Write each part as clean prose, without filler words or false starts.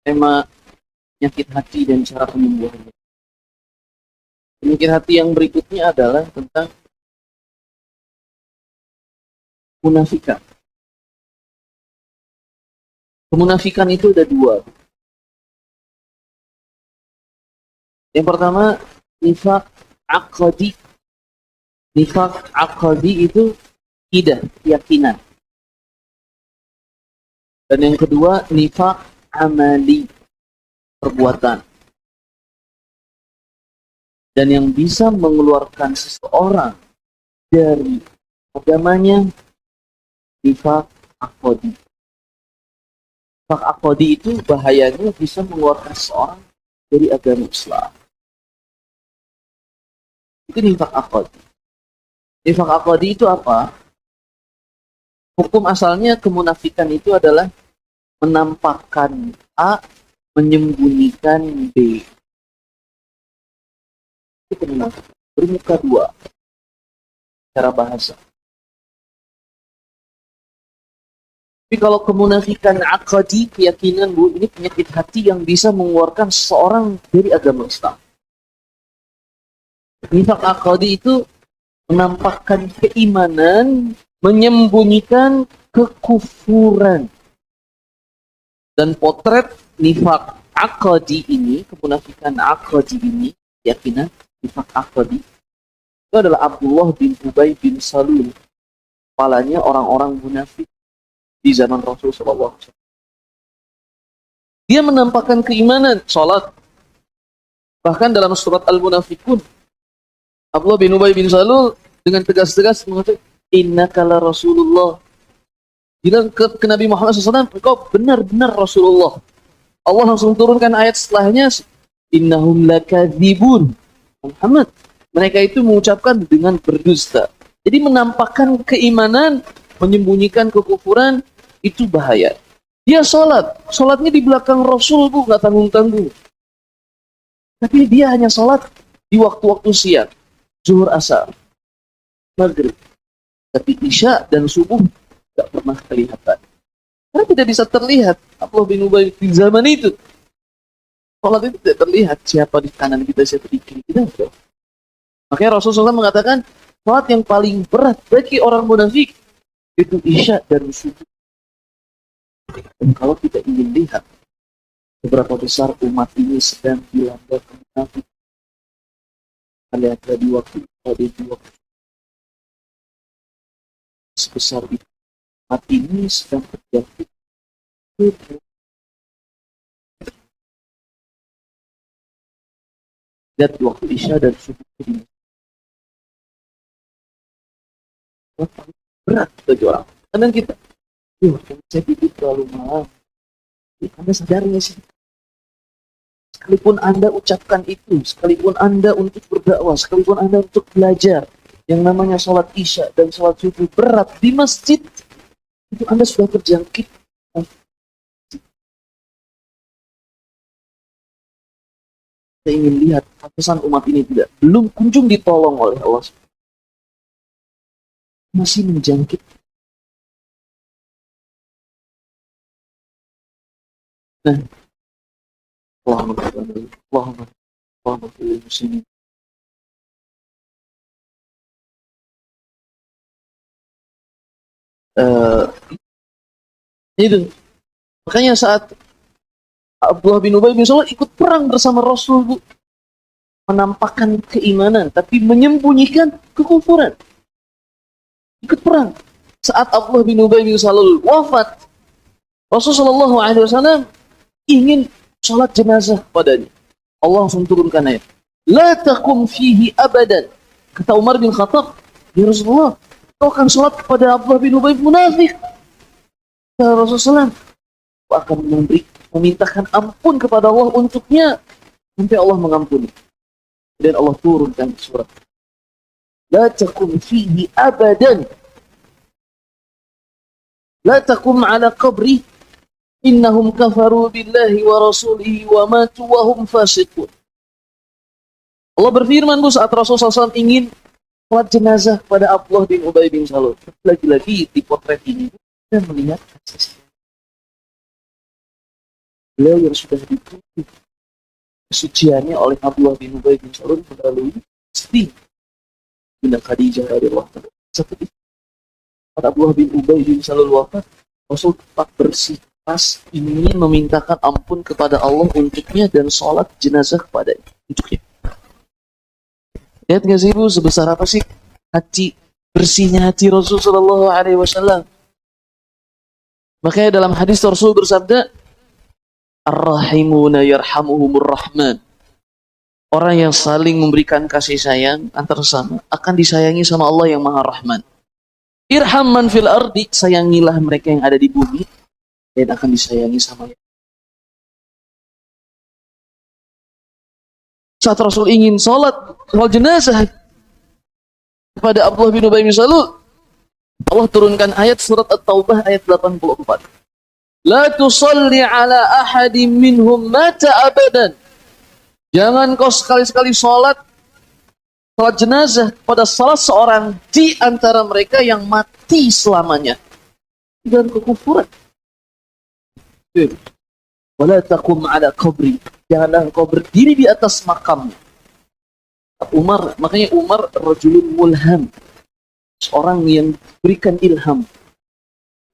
tema penyakit hati dan cara penyembuhannya. Penyakit hati yang berikutnya adalah tentang munafikan. Kemunafikan itu ada dua. Yang pertama, nifaq aqdi. Nifaq aqdi itu akidah, keyakinan. Dan yang kedua, nifaq amali, perbuatan. Dan yang bisa mengeluarkan seseorang dari agamanya, nifaq aqdi. Nifaq aqdi itu bahayanya bisa mengeluarkan seseorang dari agama Islam. Itu nifaq aqdi. Nifaq aqdi itu apa? Hukum asalnya kemunafikan itu adalah menampakkan A, menyembunyikan B. Itu kemunafikan. Bermuka dua. Cara bahasa. Tapi kalau kemunafikan aqdi, keyakinan, Bu, ini penyakit hati yang bisa mengeluarkan seseorang dari agama Islam. Nifaq aqdi itu menampakkan keimanan, menyembunyikan kekufuran. Dan potret nifaq aqdi ini, kemunafikan aqdi ini, keyakinan nifaq aqdi, itu adalah Abdullah bin Ubay bin Salul, kepalanya orang-orang munafik di zaman Rasulullah SAW. Dia menampakkan keimanan, sholat. Bahkan dalam surat Al-Munafikun, Abdullah bin Ubay bin Salul dengan tegas-tegas mengatakan, innaka la Rasulullah. Bilang ke Nabi Muhammad SAW, engkau benar-benar Rasulullah. Allah langsung turunkan ayat setelahnya, innahum lakadzibun. Muhammad, mereka itu mengucapkan dengan berdusta. Jadi menampakkan keimanan, menyembunyikan kekufuran, itu bahaya. Dia sholatnya di belakang Rasul, Bu, nggak tanggung-tanggung. Tapi dia hanya sholat di waktu-waktu siang, zuhur, asar, maghrib. Tapi isya dan subuh nggak pernah kelihatan. Karena tidak bisa terlihat. Abdullah bin Ubay di zaman itu, sholat itu tidak terlihat siapa di kanan kita, siapa di kiri kita. Makanya Rasulullah SAW mengatakan, sholat yang paling berat bagi orang munafik itu isya dan subuh. Dan kalau kita ingin lihat seberapa besar umat ini sedang dilanda munafik, lihat di waktu sebesar itu, umat ini sedang terjadi. Lihat di waktu isya dan subuh ini berat bagi orang. Kadang kita, saya pikir terlalu malam. Anda sadar nggak sih? Sekalipun Anda ucapkan itu, sekalipun Anda untuk berdakwah, sekalipun Anda untuk belajar, yang namanya sholat isya dan sholat subuh berat di masjid, itu Anda sudah terjangkit. Saya ingin lihat pesan umat ini belum kunjung ditolong oleh Allah. Masih menjangkit. Nah, Allahumma muslimin. Itu makanya saat Abdullah bin Ubay bin Salul ikut perang bersama Rasul, Bu, menampakkan keimanan tapi menyembunyikan kekufuran. Ikut perang. Saat Abdullah bin Ubay bin Salul wafat, Rasulullah SAW ingin sholat jenazah padanya. Allah langsung turunkan ayat, la taqum fihi abadan. Kata Umar bin Khattab, ya Rasulullah, kau akan sholat kepada Abdullah bin Ubay munafik. Kata Rasulullah, kau akan memintakan ampun kepada Allah untuknya sampai Allah mengampuni. Dan Allah turunkan surat, la taqum fihi abadan, la taqum ala qabri innahum kafaru billahi wa rasulihi wa matu wa hum fasiqun. Allah berfirman, Bu, saat Rasulullah SAW ingin sholat jenazah pada Abdullah bin Ubay bin Salul. Lagi-lagi di potret ini kita melihat beliau yang sudah dituntut kesuciannya oleh Abdullah bin Ubay bin Salul melalui istri Bunda Khadijah radhiyallahu anha. Satu itu pada Abdullah bin Ubay bin Salul wafat, Rasul tetap bersih pas ingin memintakan ampun kepada Allah untuknya dan sholat jenazah kepadanya untuknya. Lihat nggak sih ibu sebesar apa sih hati bersihnya hati Rasul Shallallahu Alaihi Wasallam. Makanya dalam hadis Rasul bersabda, Ar-Rahimuna yarhamuhumur Rahman. Orang yang saling memberikan kasih sayang antar sesama akan disayangi sama Allah yang Maha Rahman. Irham man fil ardi, sayangilah mereka yang ada di bumi dan akan disayangi sama Allah. Saat Rasul ingin sholat jenazah kepada Abdullah bin Ubay bin Salul, Allah turunkan ayat surat At-Taubah ayat 84. La tusalli ala ahadin minhum mata abadan. Jangan kau sekali-sekali sholat jenazah pada salah seorang di antara mereka yang mati selamanya dan kekufuran. Wala taqum ala qabri. Janganlah engkau berdiri di atas makam. Umar, makanya Umar rajulun mulham, seorang yang berikan ilham.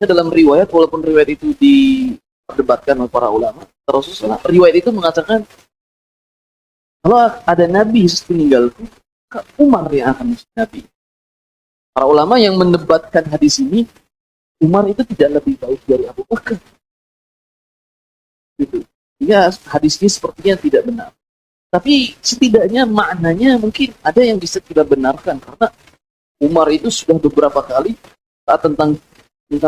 Dalam riwayat, walaupun riwayat itu diperdebatkan oleh para ulama, Rasulullah riwayat itu mengatakan kalau ada nabi sepeninggalku, Umar yang akan menjadi nabi. Para ulama yang mendebatkan hadis ini, Umar itu tidak lebih baik dari Abu Bakar. Gitu. Ya, hadis ini sepertinya tidak benar. Tapi setidaknya maknanya mungkin ada yang bisa kita benarkan karena Umar itu sudah beberapa kali saat tentang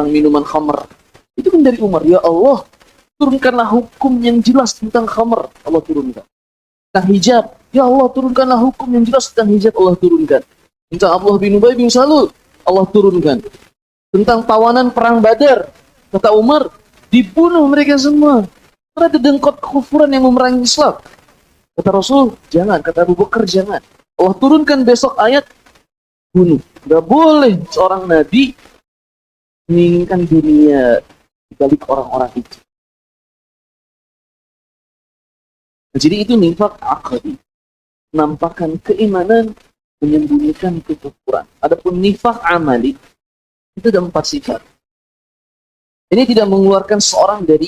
minuman khamr. Itu kan dari Umar, ya Allah, turunkanlah hukum yang jelas tentang khamr. Allah turunkan. Tentang hijab, ya Allah, turunkanlah hukum yang jelas tentang hijab. Allah turunkan. Tentang Abdullah bin Ubay bin Salul, Allah turunkan. Tentang tawanan perang Badar, kata Umar, dibunuh mereka semua. Karena ada dengkot kekufuran yang memerangi Islam. Kata Rasul, jangan. Kata Abu Bakar, jangan. Allah turunkan besok ayat, bunuh. Gak boleh seorang nabi menginginkan dunia dibalik orang-orang itu. Jadi itu nifaq aqdi, menampakkan keimanan, menyembunyikan kekufuran. Adapun nifaq amali itu ada 4 sifat. Ini tidak mengeluarkan seorang dari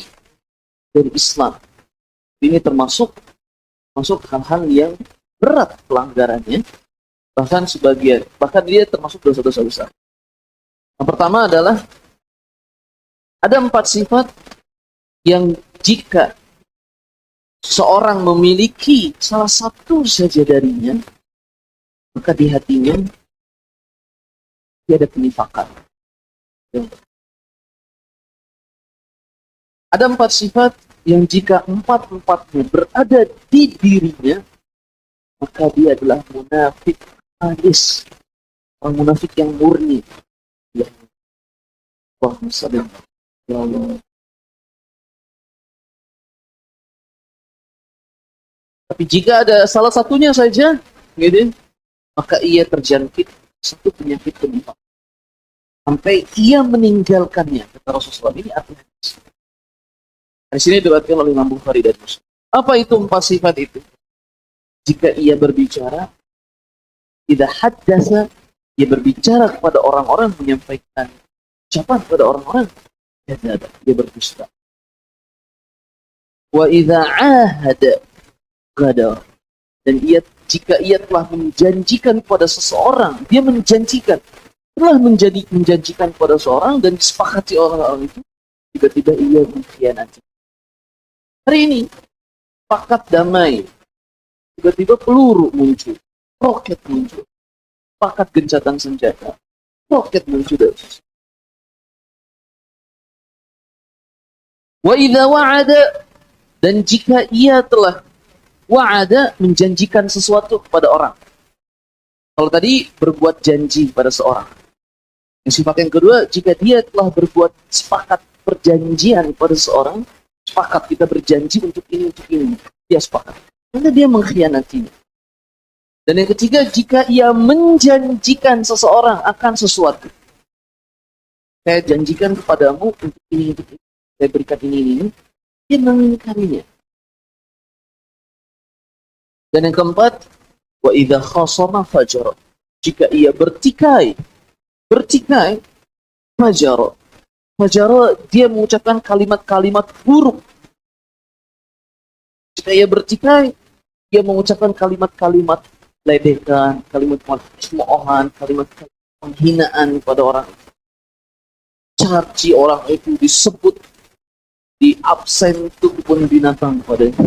Islam. Ini termasuk hal-hal yang berat pelanggarannya, bahkan dia termasuk dosa-dosa besar. Yang pertama adalah ada 4 sifat yang jika seorang memiliki salah satu saja darinya, maka di hatinya dia ada penifakan. Ada 4 sifat yang jika 4-4-nya berada di dirinya, maka dia adalah munafik halis, orang munafik yang murni. Tapi jika ada salah satunya saja, gitu, maka ia terjangkit satu penyakit penifak sampai ia meninggalkannya. Kata Rasulullah, ini artinya di sini diriwayatkan oleh Imam Bukhari dan Muslim. Apa itu 4 sifat itu? Jika ia berbicara, tidak haddasa, ia berbicara kepada orang-orang, menyampaikan ucapan kepada orang-orang, dia berdusta. Wa idza ahada ghadar, dan jika ia telah menjanjikan pada seseorang, dia telah menjanjikan pada seseorang dan disepakati orang-orang itu, tiba-tiba ia mengkhianati. Hari ini pakat damai, tiba-tiba peluru muncul, roket muncul, pakat gencatan senjata, roket muncul dari sisi. Wa idza wa'ada, dan jika ia telah wa'ada, menjanjikan sesuatu kepada orang. Kalau tadi berbuat janji pada seorang. Yang sifat yang kedua, jika dia telah berbuat sepakat perjanjian pada seorang, sepakat kita berjanji untuk ini, dia sepakat. Karena dia mengkhianatinya. Dan yang ketiga, jika ia menjanjikan seseorang akan sesuatu. Saya janjikan kepadamu untuk ini, saya berikan ini. dia mengingkarinya. Dan yang keempat, wa idza khasama fajara. Jika ia bertikai, fajara. Fajara, dia mengucapkan kalimat-kalimat buruk. Jika ia bertikai, dia mengucapkan kalimat-kalimat ledekan, kalimat cemoohan, kalimat penghinaan kepada orang. Caci orang itu, disebut, di absen itu kebun binatang padanya.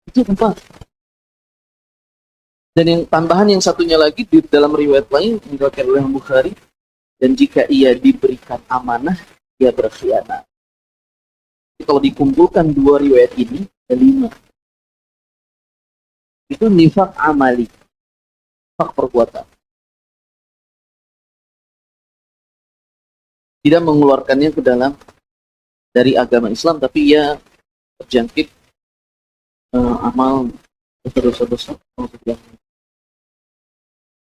Itu empat. Dan yang tambahan yang satunya lagi di dalam riwayat lain yang diriwayatkan oleh Bukhari, dan jika ia diberikan amanah, ia berkhianat. Jadi kalau dikumpulkan dua riwayat ini, ada 5. Itu nifak amali, nifak perbuatan. Tidak mengeluarkannya ke dalam dari agama Islam, tapi ia terjangkit amal dosa-dosa